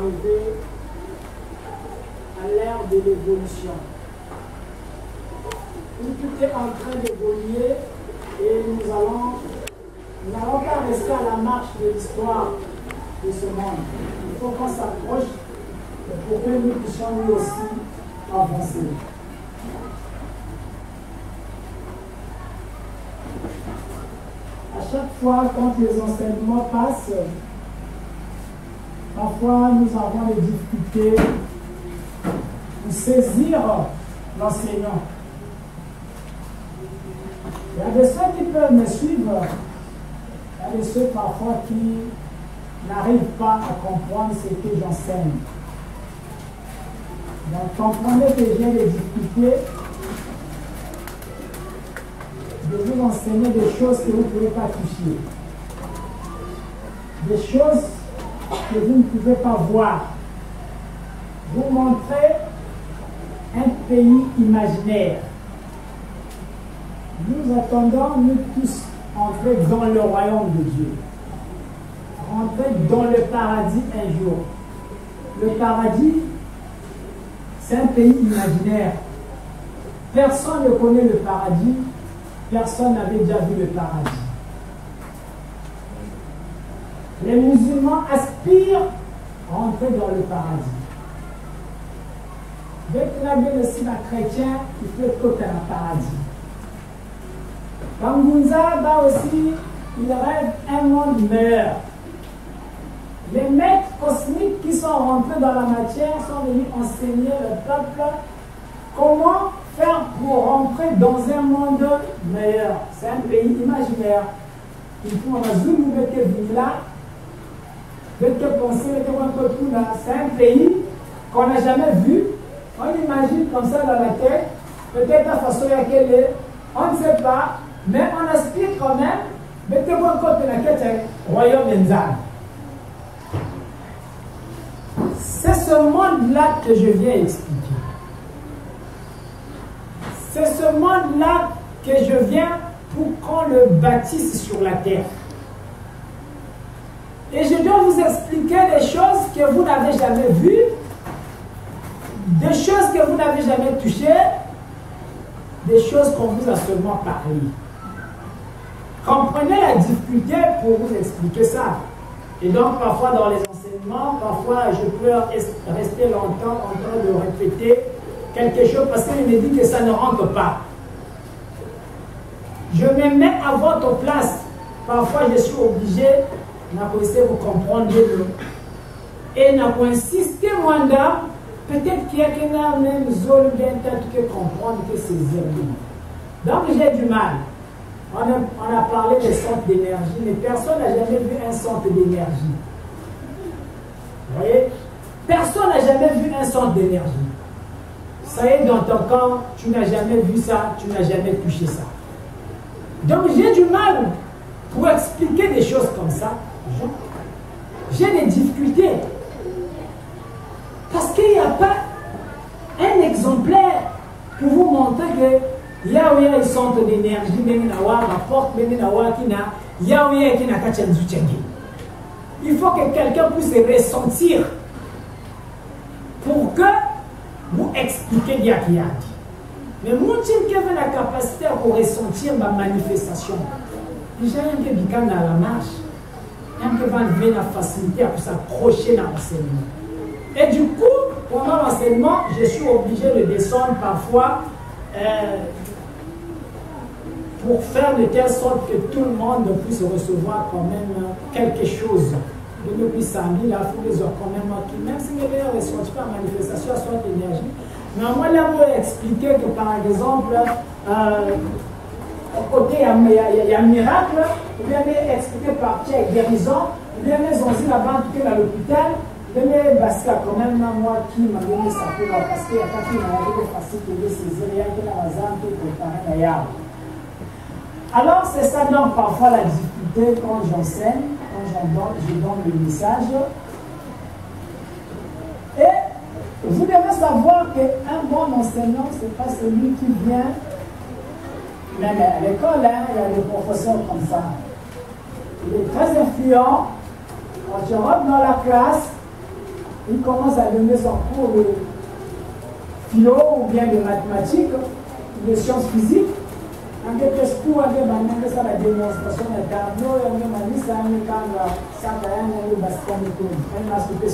arrivé à l'ère de l'évolution. Tout est en train d'évoluer et nous n'allons pas rester à la marche de l'histoire de ce monde. Il faut qu'on s'approche pour que nous puissions nous aussi avancer. À chaque fois, quand les enseignements passent, parfois nous avons des difficultés pour saisir l'enseignant. Il y a des ceux qui peuvent me suivre, il y a des ceux parfois qui n'arrivent pas à comprendre ce que j'enseigne. Donc comprenez que j'ai des difficultés de vous enseigner des choses que vous ne pouvez pas toucher. Des choses que vous ne pouvez pas voir. Vous montrez un pays imaginaire. Nous attendons, nous tous, entrer dans le royaume de Dieu. Rentrer dans le paradis un jour. Le paradis, c'est un pays imaginaire. Personne ne connaît le paradis. Personne n'avait déjà vu le paradis. Les musulmans aspirent à entrer dans le paradis. Dès qu'il y a bien aussi un chrétien, il fait côté un paradis. Bangunza, là aussi, il rêve un monde meilleur. Les maîtres cosmiques qui sont rentrés dans la matière sont venus enseigner le peuple comment faire pour rentrer dans un monde meilleur. C'est un pays imaginaire. Il faut un zoom là. C'est un pays qu'on n'a jamais vu. On imagine comme ça dans la tête. Peut-être la façon à laquelle est, on ne sait pas, mais on aspire quand même. Mettez-vous encore de la quête royaume d'Enzal. C'est ce monde-là que je viens expliquer. C'est ce monde-là que je viens pour qu'on le bâtisse sur la terre. Et je dois vous expliquer des choses que vous n'avez jamais vues, des choses que vous n'avez jamais touchées, des choses qu'on vous a seulement parlé. Comprenez la difficulté pour vous expliquer ça. Et donc, parfois, dans les enseignements, parfois, je peux rester longtemps en train de répéter quelque chose parce qu'il me dit que ça ne rentre pas. Je me mets à votre place. Parfois, je suis obligé de vous comprendre mieux. Et de insister moins d'âme, peut-être qu'il y a quelqu'un même zone bien que comprendre que c'est zéro. Donc, j'ai du mal. On a parlé des centres d'énergie, mais personne n'a jamais vu un centre d'énergie. Vous voyez? Personne n'a jamais vu un centre d'énergie. Ça y est, dans ton camp, tu n'as jamais vu ça, tu n'as jamais touché ça. Donc j'ai du mal pour expliquer des choses comme ça. J'ai des difficultés. Parce qu'il n'y a pas un exemplaire pour vous montrer que il y a un centre d'énergie, il faut que quelqu'un puisse ressentir pour que vous expliquez bien qui a dit. Mais moi, qui avait la capacité à ressentir ma manifestation. Déjà, il y a quelqu'un dans la marche, il y a la facilité à s'accrocher dans l'enseignement. Et du coup, pendant l'enseignement, je suis obligé de descendre parfois pour faire de telle sorte que tout le monde puisse recevoir quand même quelque chose. De depuis samedi, là, il faut les quand même si les gens ne ressentent pas la manifestation à soit d'énergie. Mais moi, là, je vais expliquer que par exemple, au côté, il y a un miracle, ou bien expliquer par guérison, ou bien les ont dit là-bas, en tout cas, à l'hôpital. Parce que quand même, moi qui m'a donné ça pour parce qu'il y a quelqu'un qui m'a dit que facile de saisir, il y a quelqu'un qui m'a dit que c'est un. Alors, c'est ça donc parfois la difficulté quand j'enseigne, quand je donne le message. Et vous devez savoir qu'un bon enseignant, ce n'est pas celui qui vient, même à l'école, hein, il y a des professeurs comme ça. Il est très influent. Quand je rentre dans la classe, il commence à donner son cours de philo ou bien de mathématiques, de sciences physiques. En quelque sorte, il y a une démonstration de tableau, il y a une manissa, il y a un baston de tout, un aspect